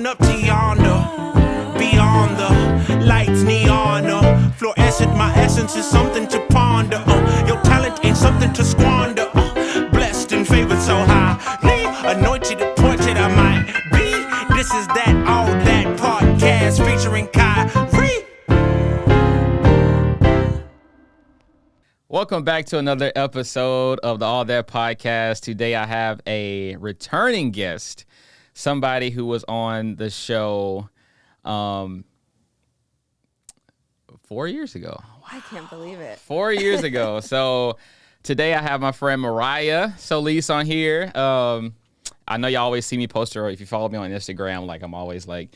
on up to yonder, beyond the lights neon. Fluorescent, my essence is something to ponder. Your talent ain't something to squander. Blessed and favored so highly, anointed, appointed I might be. This is that all that podcast featuring Kyrie. Welcome back to another episode of the All That Podcast. Today I have a returning guest, somebody who was on the show 4 years ago. I can't believe it. 4 years ago. So today I have my friend Mariah Solis on here. I know y'all always see me post her. If you follow me on Instagram, like I'm always like,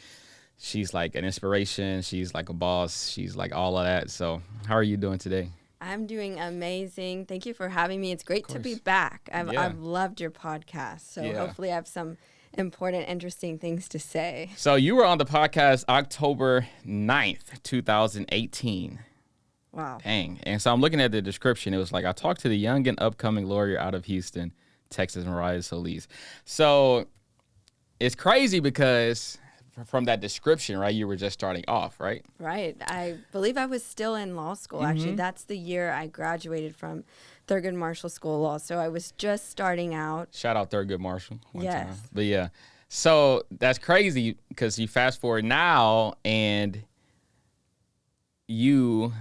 she's like an inspiration. She's like a boss. She's like all of that. So how are you doing today? I'm doing amazing. Thank you for having me. It's great to be back. I've loved your podcast. So hopefully I have some important, interesting things to say. So you were on the podcast October 9th, 2018. Wow. Dang. And so I'm looking at the description. It was like, I talked to the young and upcoming lawyer out of Houston, Texas, Mariah Solis. So it's crazy because from that description, right, you were just starting off, right? Right. I believe I was still in law school. Actually, that's the year I graduated from Thurgood Marshall School of Law. So I was just starting out. Shout out Thurgood Marshall. Yes. Time. But yeah. So that's crazy because you fast forward now and you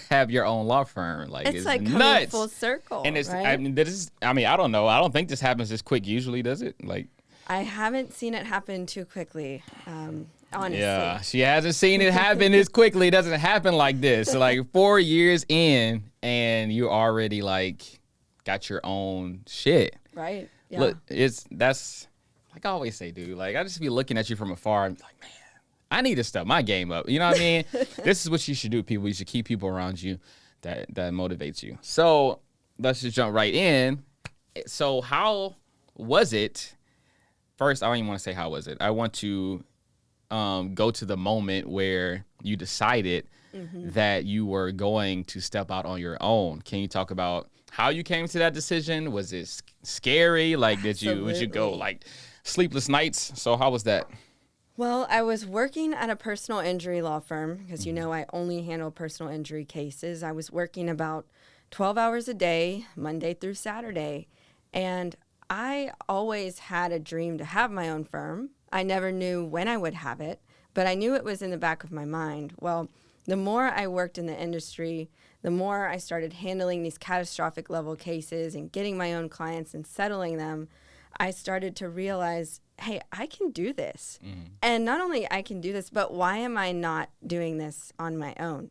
have your own law firm. Like it's like nuts. coming full circle. And it's, right? I mean, I don't know. I don't think this happens this quick usually, does it? Like, I haven't seen it happen too quickly, honestly. yeah, she hasn't seen it happen this quickly. It doesn't happen like this. So like 4 years in and you already like got your own shit. Right. Yeah. Look, that's like I always say, dude, like I just be looking at you from afar and be like, man, I need to step my game up. You know what I mean? This is what you should do, people. You should keep people around you that motivates you. So let's just jump right in. So how was it? First, I don't even want to say how was it. I want to go to the moment where you decided that you were going to step out on your own. Can you talk about how you came to that decision? Was it scary? Like, would you go like sleepless nights? So how was that? Well, I was working at a personal injury law firm because, you know, I only handle personal injury cases. I was working about 12 hours a day, Monday through Saturday. And I always had a dream to have my own firm. I never knew when I would have it, but I knew it was in the back of my mind. Well, the more I worked in the industry, the more I started handling these catastrophic level cases and getting my own clients and settling them, I started to realize, hey, I can do this. And not only I can do this, but why am I not doing this on my own?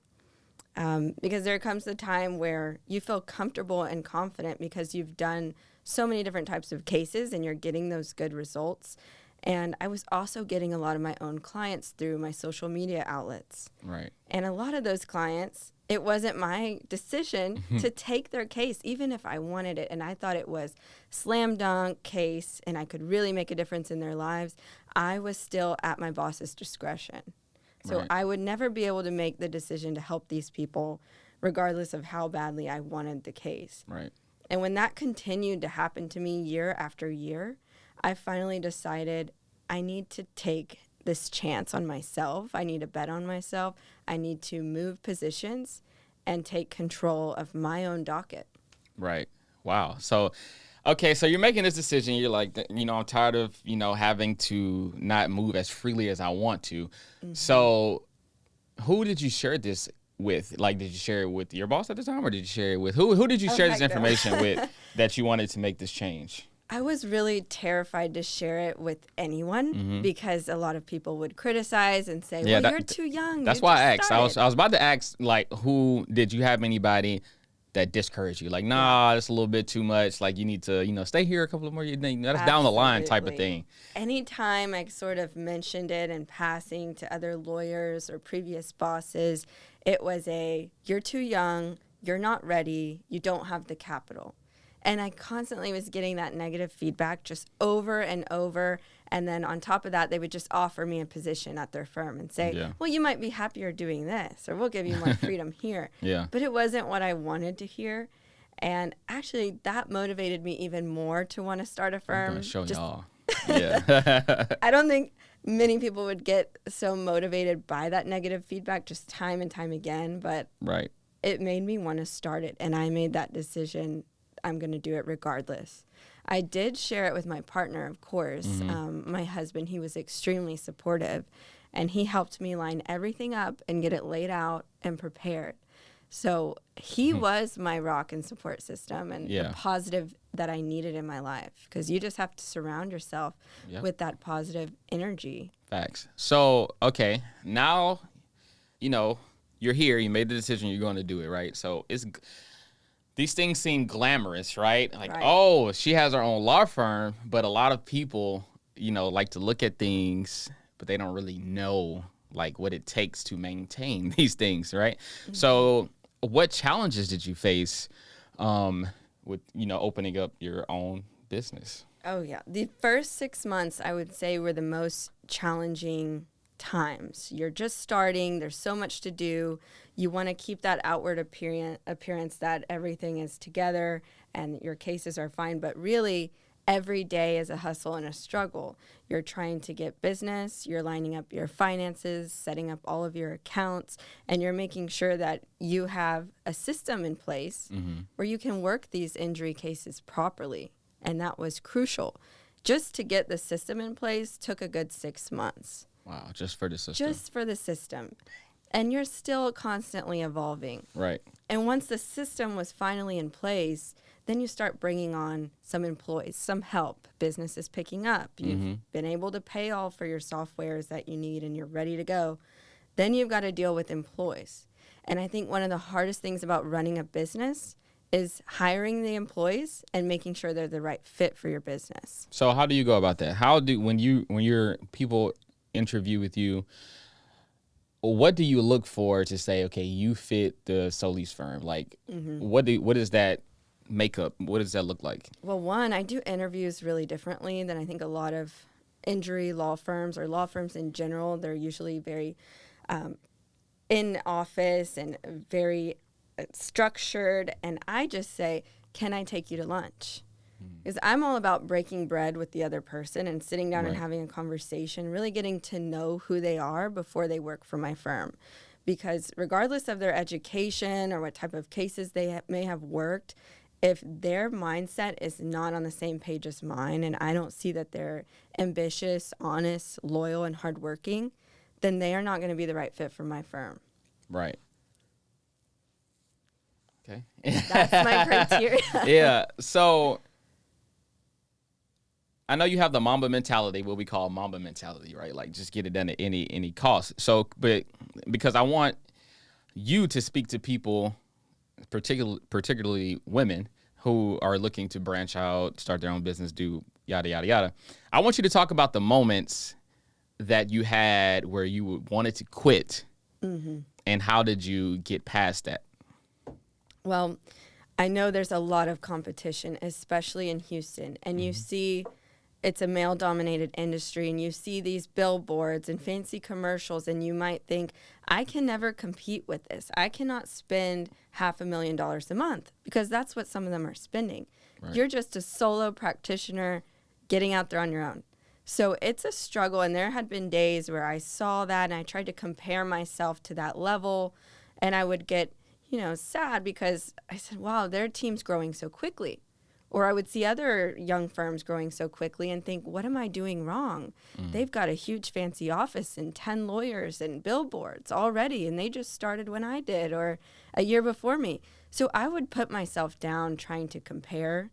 Because there comes a time where you feel comfortable and confident because you've done so many different types of cases and you're getting those good results. And I was also getting a lot of my own clients through my social media outlets. Right. And a lot of those clients, it wasn't my decision to take their case, even if I wanted it. And I thought it was slam dunk case and I could really make a difference in their lives. I was still at my boss's discretion. So I would never be able to make the decision to help these people, regardless of how badly I wanted the case. Right. And when that continued to happen to me year after year, I finally decided I need to take this chance on myself. I need to bet on myself. I need to move positions and take control of my own docket. Right. Wow. So, okay, so you're making this decision. You're like, you know, I'm tired of, you know, having to not move as freely as I want to. So who did you share this with? Like, did you share it with your boss at the time or did you share it with who did you share this information with that you wanted to make this change? I was really terrified to share it with anyone because a lot of people would criticize and say, well, you're too young. That's why I asked. I was about to ask, like, who did you have anybody that discouraged you? Like, nah, that's a little bit too much. Like, you need to, you know, stay here a couple of more years. That's down the line type of thing. Anytime I sort of mentioned it in passing to other lawyers or previous bosses, it was you're too young, you're not ready, you don't have the capital. And I constantly was getting that negative feedback just over and over. And then on top of that, they would just offer me a position at their firm and say, well, you might be happier doing this, or we'll give you more freedom here. But it wasn't what I wanted to hear. And actually, that motivated me even more to want to start a firm. I'm gonna show y'all. I don't think many people would get so motivated by that negative feedback just time and time again, but Right. it made me want to start it, and I made that decision. I'm going to do it regardless. I did share it with my partner, of course. My husband, he was extremely supportive, and he helped me line everything up and get it laid out and prepared. So he was my rock and support system and Yeah. the positive that I needed in my life, because you just have to surround yourself Yep. with that positive energy. Facts. So, okay, now, you're here, you made the decision, you're going to do it, right? So these things seem glamorous, right? Like, Right. oh, she has her own law firm, but a lot of people, like to look at things, but they don't really know like what it takes to maintain these things, right? So, what challenges did you face with, opening up your own business? Oh, yeah. The first 6 months, I would say, were the most challenging times. You're just starting. There's so much to do. You want to keep that outward appearance that everything is together and your cases are fine. But really, every day is a hustle and a struggle. You're trying to get business. You're lining up your finances, setting up all of your accounts, and you're making sure that you have a system in place where you can work these injury cases properly. And that was crucial. Just to get the system in place took a good 6 months. Wow, just for the system. Just for the system. And you're still constantly evolving. Right. And once the system was finally in place, then you start bringing on some employees, some help. Business is picking up. You've been able to pay all for your softwares that you need and you're ready to go. Then you've got to deal with employees. And I think one of the hardest things about running a business is hiring the employees and making sure they're the right fit for your business. So how do you go about that? When your people interview with you, what do you look for to say, okay, you fit the Solis firm? Like, what is that makeup? What does that look like? Well, one, I do interviews really differently than I think a lot of injury law firms or law firms in general. They're usually very in office and very structured. And I just say, can I take you to lunch? Because I'm all about breaking bread with the other person and sitting down and Right. having a conversation, really getting to know who they are before they work for my firm. Because regardless of their education or what type of cases they may have worked, if their mindset is not on the same page as mine and I don't see that they're ambitious, honest, loyal, and hardworking, then they are not going to be the right fit for my firm. Right. Okay. That's my criteria. Yeah. So I know you have the Mamba mentality, what we call Mamba mentality, right? Like just get it done at any cost. So, but because I want you to speak to people, particularly women who are looking to branch out, start their own business, do yada, yada, yada. I want you to talk about the moments that you had where you wanted to quit and how did you get past that? Well, I know there's a lot of competition, especially in Houston, and you see it's a male-dominated industry, and you see these billboards and fancy commercials, and you might think, I can never compete with this. I cannot spend $500,000 a month, because that's what some of them are spending. Right. You're just a solo practitioner getting out there on your own. So it's a struggle, and there had been days where I saw that, and I tried to compare myself to that level, and I would get sad because I said, wow, their team's growing so quickly. Or I would see other young firms growing so quickly and think, what am I doing wrong? They've got a huge fancy office and 10 lawyers and billboards already, and they just started when I did or a year before me. So I would put myself down trying to compare.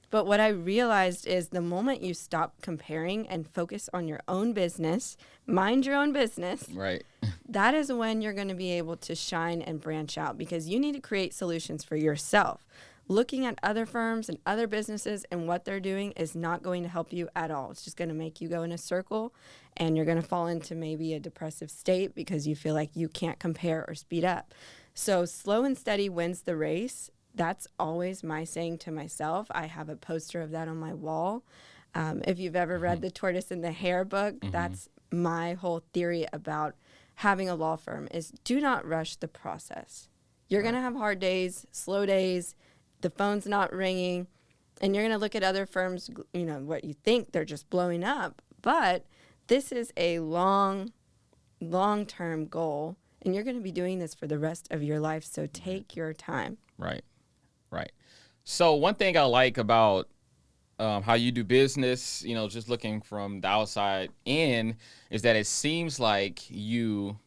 But what I realized is the moment you stop comparing and focus on your own business, mind your own business, Right. that is when you're going to be able to shine and branch out, because you need to create solutions for yourself. Looking at other firms and other businesses and what they're doing is not going to help you at all. It's just going to make you go in a circle, and you're going to fall into maybe a depressive state because you feel like you can't compare or speed up. So slow and steady wins the race. That's always my saying to myself. I have a poster of that on my wall. If you've ever read the Tortoise and the Hare book, that's my whole theory about having a law firm is do not rush the process. You're going to have hard days, slow days, the phone's not ringing, and you're going to look at other firms, what you think they're just blowing up, but this is a long-term goal, and you're going to be doing this for the rest of your life. So take your time. Right. Right. So one thing I like about how you do business, you know, just looking from the outside in, is that it seems like well,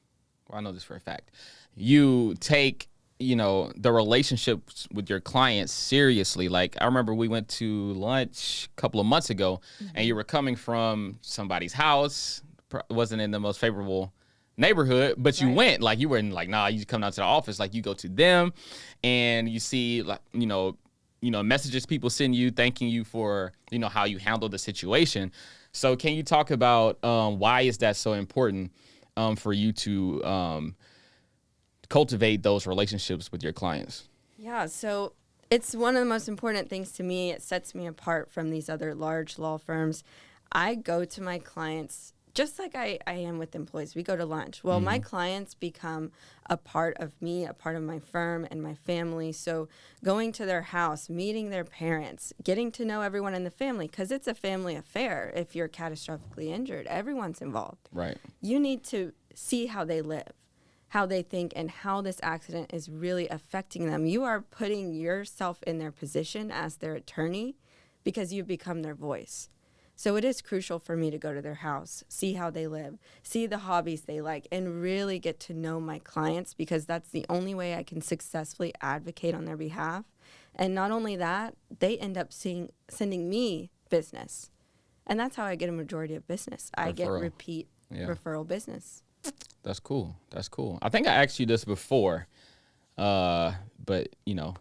I know this for a fact, you take, you know, the relationships with your clients seriously. Like, I remember we went to lunch a couple of months ago, and you were coming from somebody's house, wasn't in the most favorable neighborhood, but you went, like, you were in, like, nah, you come down to the office, like, you go to them, and you see, like, you know, messages people send you thanking you for, you know, how you handled the situation. So can you talk about why is that so important for you to cultivate those relationships with your clients? Yeah, so it's one of the most important things to me. It sets me apart from these other large law firms. I go to my clients just like I am with employees. We go to lunch. Well, my clients become a part of me, a part of my firm and my family. So going to their house, meeting their parents, getting to know everyone in the family, because it's a family affair. If you're catastrophically injured, everyone's involved. Right. You need to see how they live, how they think, and how this accident is really affecting them. You are putting yourself in their position as their attorney because you've become their voice. So it is crucial for me to go to their house, see how they live, see the hobbies they like, and really get to know my clients, because that's the only way I can successfully advocate on their behalf. And not only that, they end up sending me business. And that's how I get a majority of business. I get repeat referral business. That's cool. That's cool. I think I asked you this before, but, you know,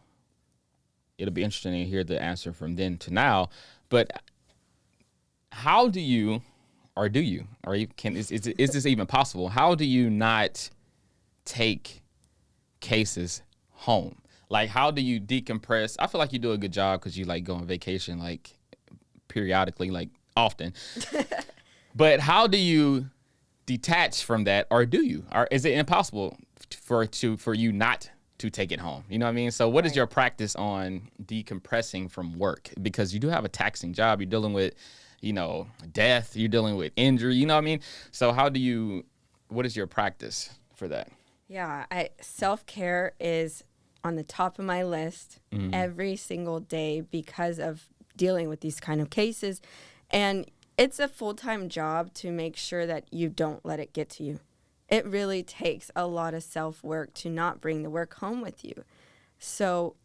it'll be interesting to hear the answer from then to now. But how do you, or do you, or you can, is this even possible? How do you not take cases home? Like, how do you decompress? I feel like you do a good job because you like go on vacation, like periodically, like often. But how do you detach from that, or do you? Or is it impossible for you not to take it home? You know what I mean? So what is your practice on decompressing from work? Because you do have a taxing job. You're dealing with, you know, death. You're dealing with injury. You know what I mean? So what is your practice for that? Yeah, self-care is on the top of my list every single day because of dealing with these kind of cases. And it's a full-time job to make sure that you don't let it get to you. It really takes a lot of self-work to not bring the work home with you. So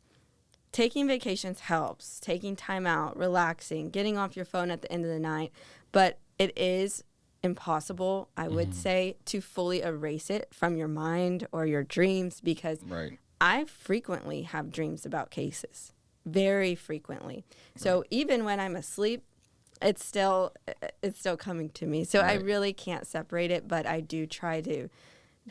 taking vacations helps, taking time out, relaxing, getting off your phone at the end of the night. But it is impossible, I would say, to fully erase it from your mind or your dreams, because I frequently have dreams about cases, very frequently. So even when I'm asleep, it's still coming to me. So I really can't separate it, but I do try to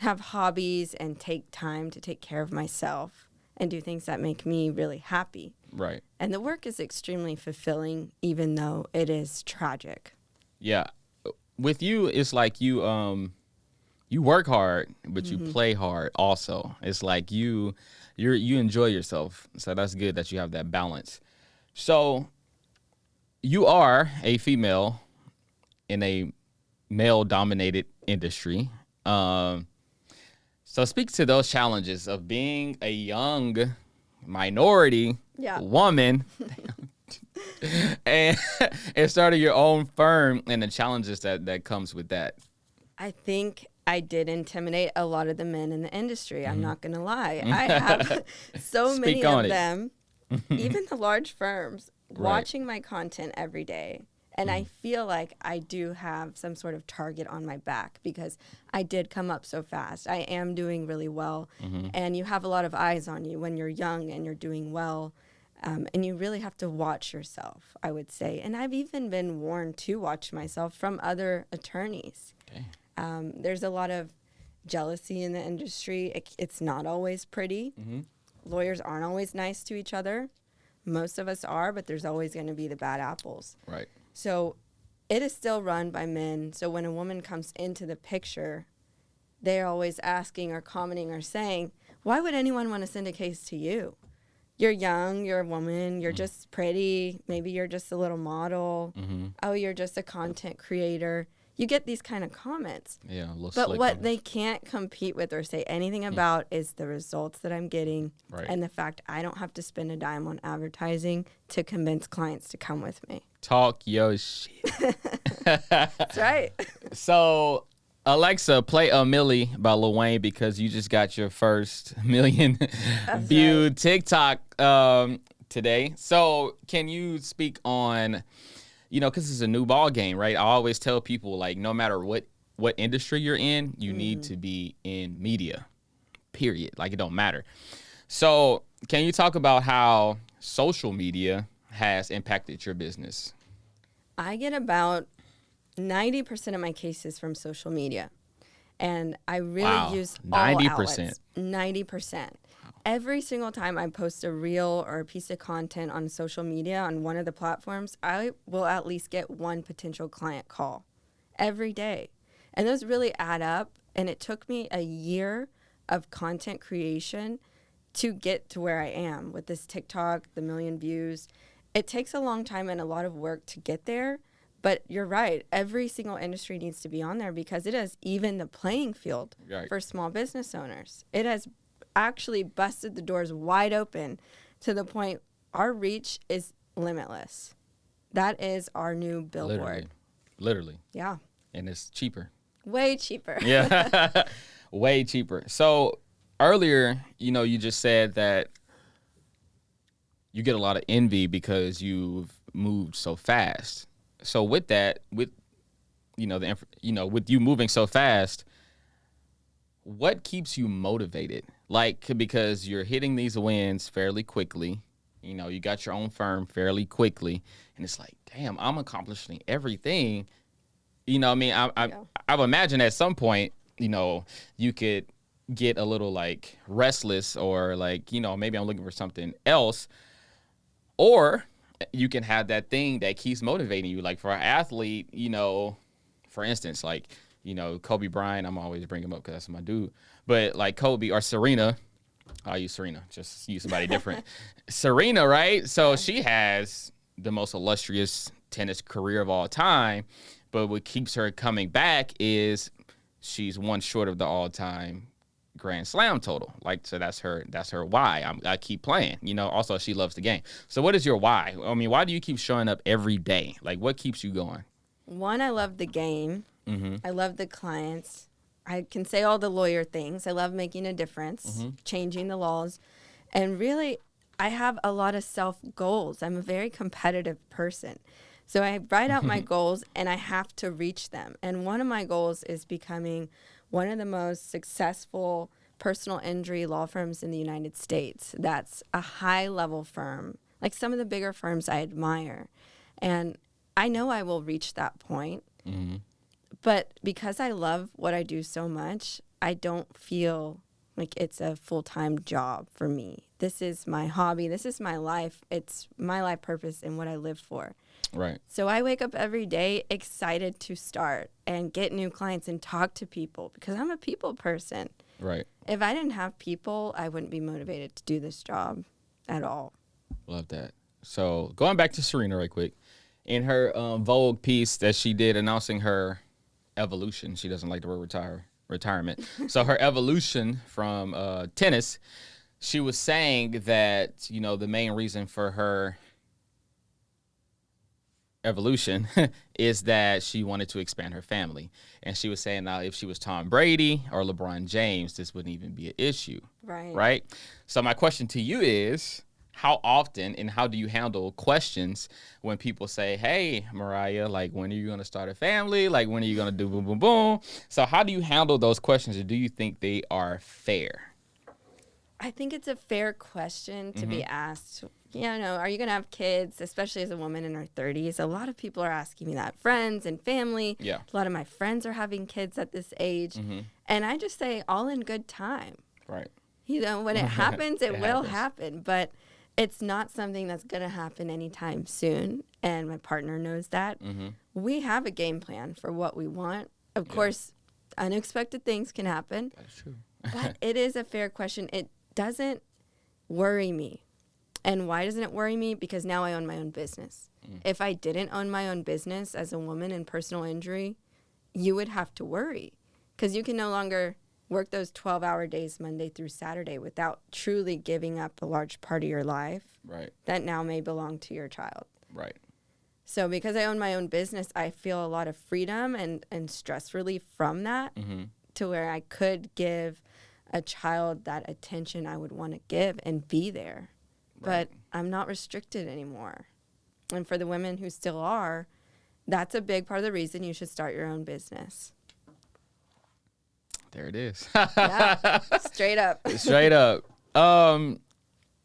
have hobbies and take time to take care of myself and do things that make me really happy. Right. And the work is extremely fulfilling, even though it is tragic. Yeah. With you, it's like you work hard, but you play hard also. It's like you enjoy yourself. So that's good that you have that balance. So you are a female in a male-dominated industry. So speak to those challenges of being a young minority woman and starting your own firm, and the challenges that comes with that. I think I did intimidate a lot of the men in the industry. I'm not going to lie. I have so many of them, even the large firms, watching my content every day. And I feel like I do have some sort of target on my back because I did come up so fast. I am doing really well. And you have a lot of eyes on you when you're young and you're doing well. And you really have to watch yourself, I would say. And I've even been warned to watch myself from other attorneys. Okay. There's a lot of jealousy in the industry. It's not always pretty. Lawyers aren't always nice to each other. Most of us are, but there's always going to be the bad apples. Right. So it is still run by men. So when a woman comes into the picture, they're always asking or commenting or saying, why would anyone want to send a case to you? You're young, you're a woman, you're just pretty, maybe you're just a little model. Oh, you're just a content creator. you get these kind of comments. Yeah, a little But slick what comments. they can't compete with or say anything about is the results that I'm getting Right. and the fact I don't have to spend a dime on advertising to convince clients to come with me. Talk your shit. That's right. So, Alexa, play a Millie by Lil Wayne because you just got your first million viewed TikTok today. So, can you speak on, because it's a new ball game, right? I always tell people, like, no matter what industry you're in, you need to be in media, period. Like, it don't matter. So, can you talk about how social media has impacted your business? I get about 90% of my cases from social media. And I really Wow, use all 90%. outlets. 90%. Every single time I post a reel or a piece of content on social media on one of the platforms, I will at least get one potential client call every day. And those really add up. And it took me a year of content creation to get to where I am with this TikTok, the million views. It takes a long time and a lot of work to get there. But you're right. Every single industry needs to be on there because it has even the playing field Right. for small business owners. It has actually busted the doors wide open to the point our reach is limitless. That is our new billboard. Literally. Yeah. And it's cheaper. Way cheaper. Yeah. Way cheaper. So earlier, you just said that you get a lot of envy because you've moved so fast. So with that, with you moving so fast, what keeps you motivated? Like, because you're hitting these wins fairly quickly, you got your own firm fairly quickly, and it's like, damn, I'm accomplishing everything. I've imagined at some point, you could get a little like restless or like, maybe I'm looking for something else, or you can have that thing that keeps motivating you. Like for an athlete, for instance, like, Kobe Bryant, I'm always bring him up because that's my dude. But like Kobe or Serena, I'll use Serena, just use somebody different. Serena, right? So she has the most illustrious tennis career of all time. But what keeps her coming back is she's one short of the all-time Grand Slam total. Like, so that's her why. I keep playing. Also she loves the game. So what is your why? I mean, why do you keep showing up every day? Like, what keeps you going? One, I love the game. I love the clients. I can say all the lawyer things. I love making a difference, changing the laws. And really, I have a lot of self-goals. I'm a very competitive person. So I write out my goals, and I have to reach them. And one of my goals is becoming one of the most successful personal injury law firms in the United States. That's a high-level firm, like some of the bigger firms I admire. And I know I will reach that point. But because I love what I do so much, I don't feel like it's a full-time job for me. This is my hobby. This is my life. It's my life purpose and what I live for. Right. So I wake up every day excited to start and get new clients and talk to people because I'm a people person. Right. If I didn't have people, I wouldn't be motivated to do this job at all. Love that. So going back to Serena right quick, in her Vogue piece that she did announcing her evolution, she doesn't like the word retirement. So her evolution from tennis, she was saying that, the main reason for her evolution is that she wanted to expand her family. And she was saying now if she was Tom Brady or LeBron James, this wouldn't even be an issue. Right? So my question to you is, how often and how do you handle questions when people say, hey, Mariah, like, when are you going to start a family? Like, when are you going to do boom, boom, boom? So how do you handle those questions, or do you think they are fair? I think it's a fair question to be asked. Are you going to have kids, especially as a woman in her 30s? A lot of people are asking me that. Friends and family. Yeah. A lot of my friends are having kids at this age. And I just say all in good time. Right. When it happens, it will happens. happen. But it's not something that's going to happen anytime soon. And my partner knows that. We have a game plan for what we want. Of course, unexpected things can happen. That's true. But it is a fair question. It doesn't worry me. And why doesn't it worry me? Because now I own my own business. If I didn't own my own business as a woman in personal injury, you would have to worry because you can no longer work those 12-hour days Monday through Saturday without truly giving up a large part of your life Right. that now may belong to your child. Right. So because I own my own business, I feel a lot of freedom and stress relief from that to where I could give a child that attention I would want to give and be there. Right. But I'm not restricted anymore. And for the women who still are, that's a big part of the reason you should start your own business. There it is. Yeah, straight up. Straight up.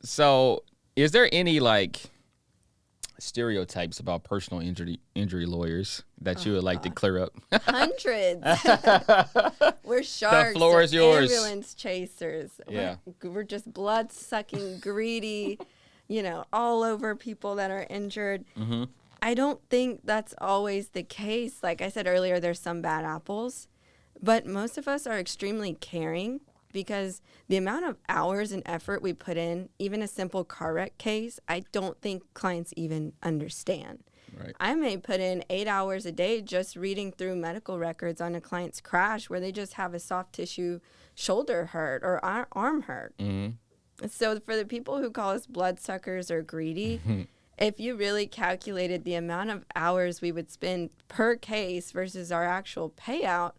So is there any like stereotypes about personal injury lawyers that you would like to clear up? Hundreds. We're sharks. floor is yours. Ambulance chasers. Yeah. We're just blood-sucking, greedy, all over people that are injured. Mm-hmm. I don't think that's always the case. Like I said earlier, there's some bad apples. But most of us are extremely caring because the amount of hours and effort we put in, even a simple car wreck case, I don't think clients even understand. Right. I may put in 8 hours a day just reading through medical records on a client's crash where they just have a soft tissue shoulder hurt or arm hurt. Mm-hmm. So for the people who call us bloodsuckers or greedy, if you really calculated the amount of hours we would spend per case versus our actual payout,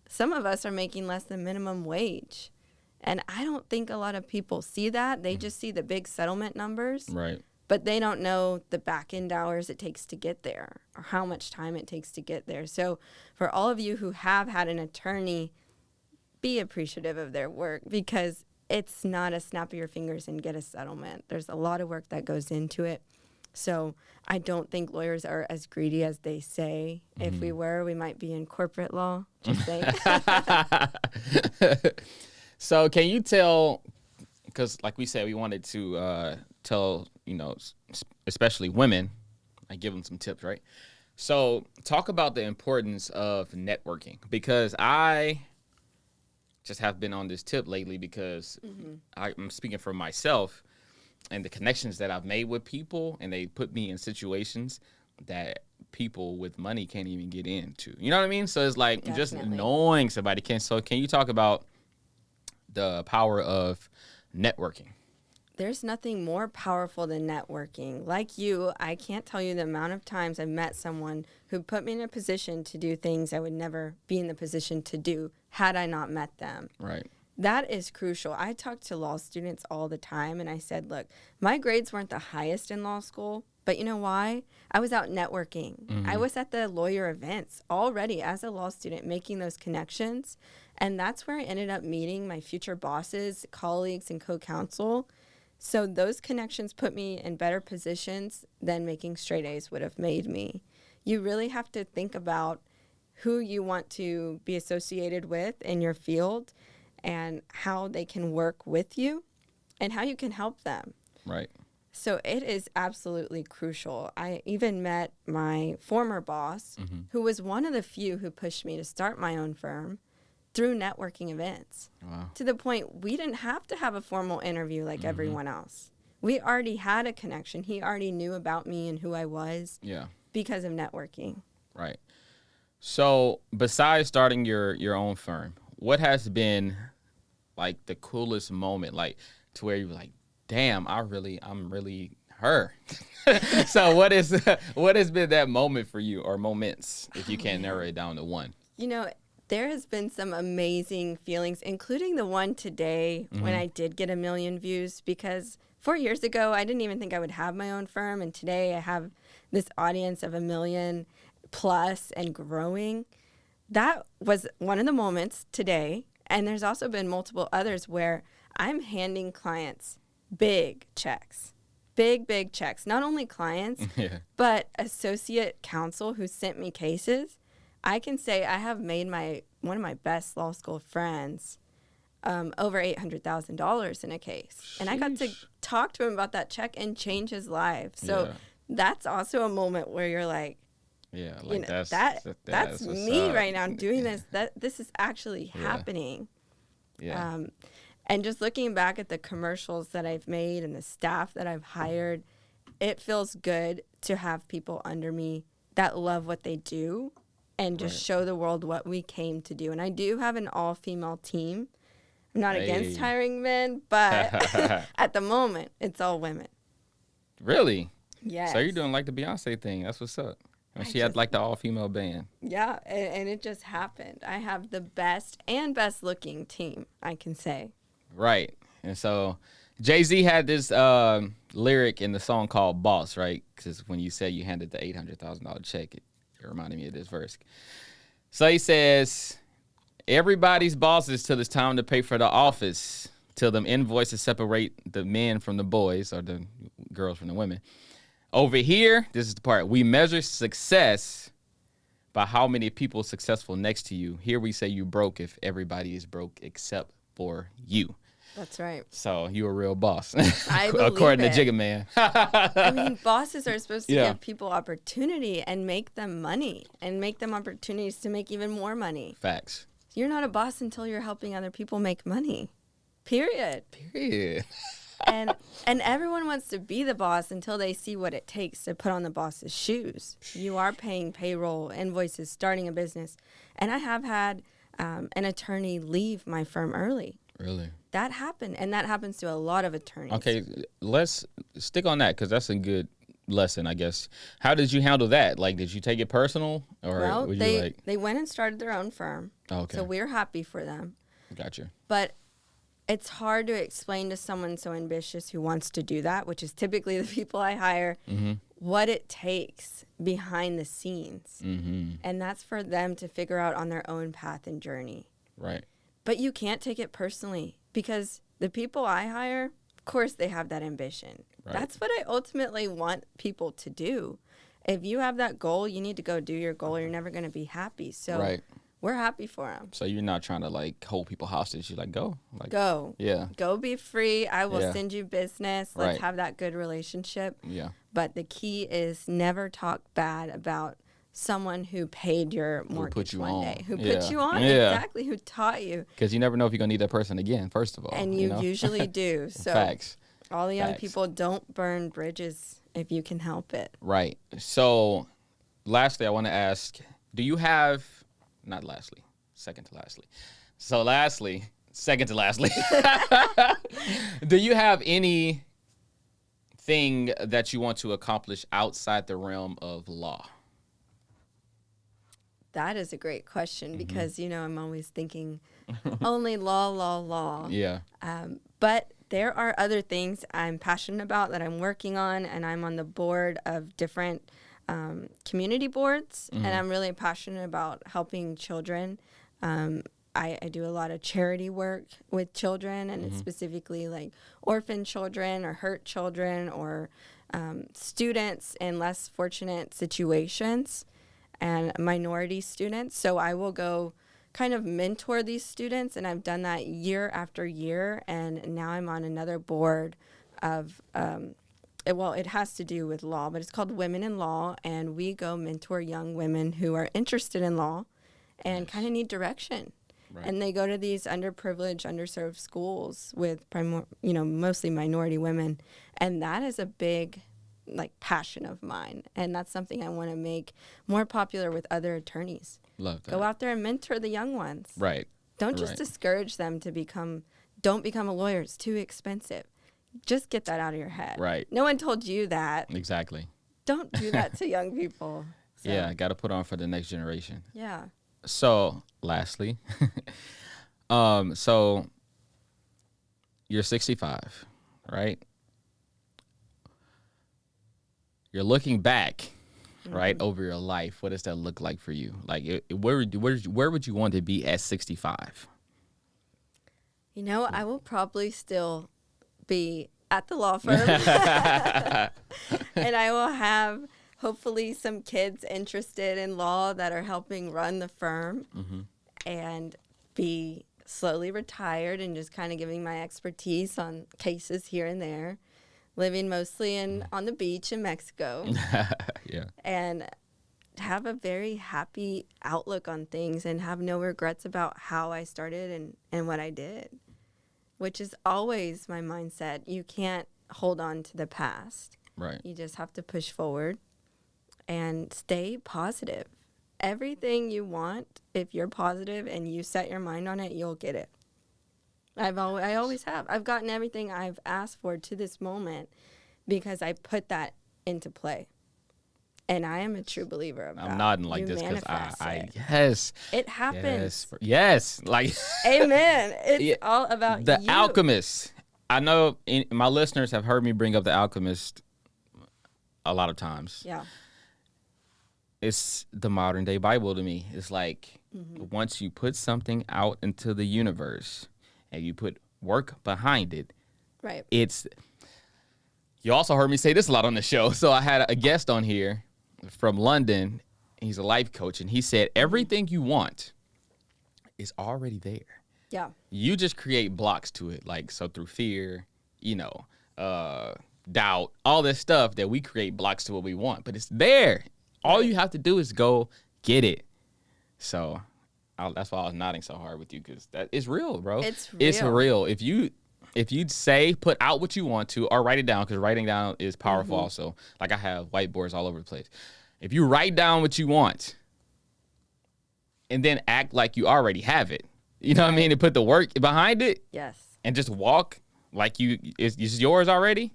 some of us are making less than minimum wage. And I don't think a lot of people see that. They just see the big settlement numbers. Right. But they don't know the back end hours it takes to get there or how much time it takes to get there. So for all of you who have had an attorney, be appreciative of their work because it's not a snap of your fingers and get a settlement. There's a lot of work that goes into it. So I don't think lawyers are as greedy as they say. If we were, we might be in corporate law. Just saying. So can you tell, because like we said, we wanted to tell, especially women, I give them some tips, right? So talk about the importance of networking, because I just have been on this tip lately because I'm speaking for myself and the connections that I've made with people, and they put me in situations that people with money can't even get into. You know what I mean? So it's like just Definitely. knowing somebody can. So can you talk about the power of networking? There's nothing more powerful than networking. Like you, I can't tell you the amount of times I've met someone who put me in a position to do things I would never be in the position to do had I not met them. Right. That is crucial. I talk to law students all the time, and I said, look, my grades weren't the highest in law school, but you know why? I was out networking. I was at the lawyer events already as a law student making those connections, and that's where I ended up meeting my future bosses, colleagues, and co-counsel. So those connections put me in better positions than making straight A's would have made me. You really have to think about who you want to be associated with in your field and how they can work with you and how you can help them. Right. So it is absolutely crucial. I even met my former boss, who was one of the few who pushed me to start my own firm through networking events. Wow. To the point we didn't have to have a formal interview like everyone else. We already had a connection. He already knew about me and who I was Yeah. because of networking. Right. So besides starting your own firm, what has been like the coolest moment, like to where you were like, damn, I'm really her. So what has been that moment for you, or moments, if you can't narrow it down to one? There has been some amazing feelings, including the one today when I did get 1 million views, because 4 years ago, I didn't even think I would have my own firm. And today I have this audience of 1 million plus and growing. That was one of the moments today. And there's also been multiple others where I'm handing clients big checks, big checks, not only clients, Yeah. but associate counsel who sent me cases. I can say I have made one of my best law school friends over $800,000 in a case. And I got to Sheesh. talk to him about that check and change his life. So Yeah. that's also a moment where you're like, Yeah, like that's what's me up. right now doing this. This is actually Yeah. happening. Yeah. And just looking back at the commercials that I've made and the staff that I've hired, it feels good to have people under me that love what they do and just Right. show the world what we came to do. And I do have an all-female team. I'm not against Hey. hiring men, but at the moment, it's all women. Really? Yes. So you're doing like the Beyonce thing. That's what's up. And I she had just- like the all-female band. Yeah, and it just happened. I have the best looking team, I can say. Right. And so Jay-Z had this lyric in the song called Boss, right? Because when you said you handed the $800,000 check, it reminded me of this verse. So he says, everybody's bosses till it's time to pay for the office, till them invoices separate the men from the boys or the girls from the women. Over here, this is the part, we measure success by how many people successful next to you. Here we say you broke if everybody is broke except for you. That's right. So you a real boss, I believe according it. to Jigga Man. I mean, bosses are supposed to Yeah. give people opportunity and make them money and make them opportunities to make even more money. Facts. You're not a boss until you're helping other people make money. Period. Period. and everyone wants to be the boss until they see what it takes to put on the boss's shoes. You are paying payroll, invoices, starting a business. And I have had an attorney leave my firm early. Really? That happened, and that happens to a lot of attorneys. Okay, let's stick on that because that's a good lesson, I guess. How did you handle that? Like, did you take it personal, or Well, were you they, like, they went and started their own firm. okay, So we're happy for them. gotcha. But it's hard to explain to someone so ambitious who wants to do that, which is typically the people I hire, what it takes behind the scenes. Mm-hmm. And that's for them to figure out on their own path and journey. Right. But you can't take it personally because the people I hire, of course, they have that ambition. Right. That's what I ultimately want people to do. If you have that goal, you need to go do your goal or you're never going to be happy. So Right. we're happy for them. So you're not trying to like hold people hostage. You're like, go. Like, Go. Yeah. Go be free. I will Yeah. send you business. Let's Right. have that good relationship. Yeah. But the key is never talk bad about someone who paid your put mortgage you one on. day. Who Yeah. put you on, Yeah. exactly, who taught you. Because you never know if you're gonna need that person again. First of all, And you know? usually do. So Facts. all the young Facts. people, don't burn bridges if you can help it. Right. So, lastly, I want to ask: do you have? Not lastly, second to lastly. So, lastly, second to lastly, do you have anything that you want to accomplish outside the realm of law? That is a great question Mm-hmm. because, you know, I'm always thinking only law, law, law. Yeah. But there are other things I'm passionate about that I'm working on, and I'm on the board of different community boards, and I'm really passionate about helping children. I do a lot of charity work with children, and it's specifically like orphan children or hurt children or students in less fortunate situations and minority students. So I will go kind of mentor these students, and I've done that year after year, and now I'm on another board of it has to do with law, but it's called Women in Law, and we go mentor young women who are interested in law and kind of need direction. Right. And they go to these underprivileged, underserved schools with mostly minority women, and that is a big passion of mine, and that's something I want to make more popular with other attorneys. Love that. Go out there and mentor the young ones. Right. Don't just Right. discourage them don't become a lawyer. It's too expensive. Just get that out of your head. Right. No one told you that. Exactly. Don't do that to young people. So, Yeah. Got to put on for the next generation. Yeah. So, lastly, so you're 65, right? You're looking back, right, over your life. What does that look like for you? Like, where would you want to be at 65? You know, I will probably still be at the law firm. And I will have hopefully some kids interested in law that are helping run the firm and be slowly retired and just kind of giving my expertise on cases here and there, living mostly on the beach in Mexico. Yeah. And have a very happy outlook on things and have no regrets about how I started and what I did, which is always my mindset. You can't hold on to the past. Right. You just have to push forward and stay positive everything you want, if you're positive and you set your mind on it, you'll get it. I always have. I've gotten everything I've asked for to this moment because I put that into play. And I am a true believer of that. I'm nodding like You this because manifest I it. yes. It happens. Yes. Like Amen. It's Yeah. all about The you. Alchemist. I know my listeners have heard me bring up The Alchemist a lot of times. Yeah. It's the modern day Bible to me. It's like once you put something out into the universe and you put work behind it, Right. you also heard me say this a lot on the show. So I had a guest on here from London. He's a life coach, and he said everything you want is already there. Yeah. You just create blocks to it, like so through fear, doubt, all this stuff that we create blocks to what we want, but it's there. All you have to do is go get it. So that's why I was nodding so hard with you, because that is real, bro. It's real. If you'd say put out what you want to, or write it down, because writing down is powerful. Also, like I have whiteboards all over the place. If you write down what you want, and then act like you already have it. You know what I mean? And put the work behind it. Yes. And just walk like it's yours already.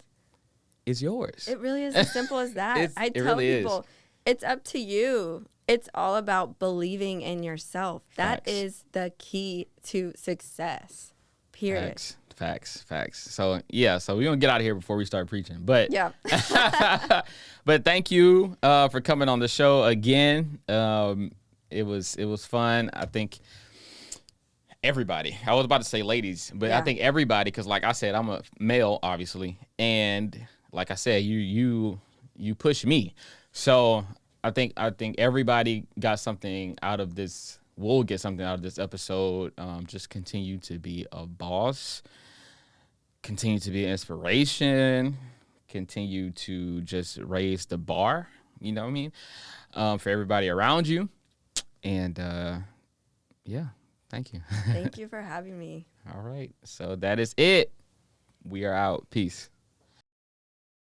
It's yours. It really is as simple as that. I tell really people, it's up to you. It's all about believing in yourself. That Facts. is the key to success. Period. Facts. So yeah, so we're gonna get out of here before we start preaching. But Yeah. but thank you for coming on the show again. It was fun. I think everybody. I was about to say ladies, but I Yeah. think everybody, because like I said, I'm a male, obviously, and like I said, you push me. So I think everybody got something out of this. We'll get something out of this episode. Just continue to be a boss. Continue to be an inspiration. Continue to just raise the bar. You know what I mean? For everybody around you. And yeah, thank you. Thank you for having me. All right. So that is it. We are out. Peace.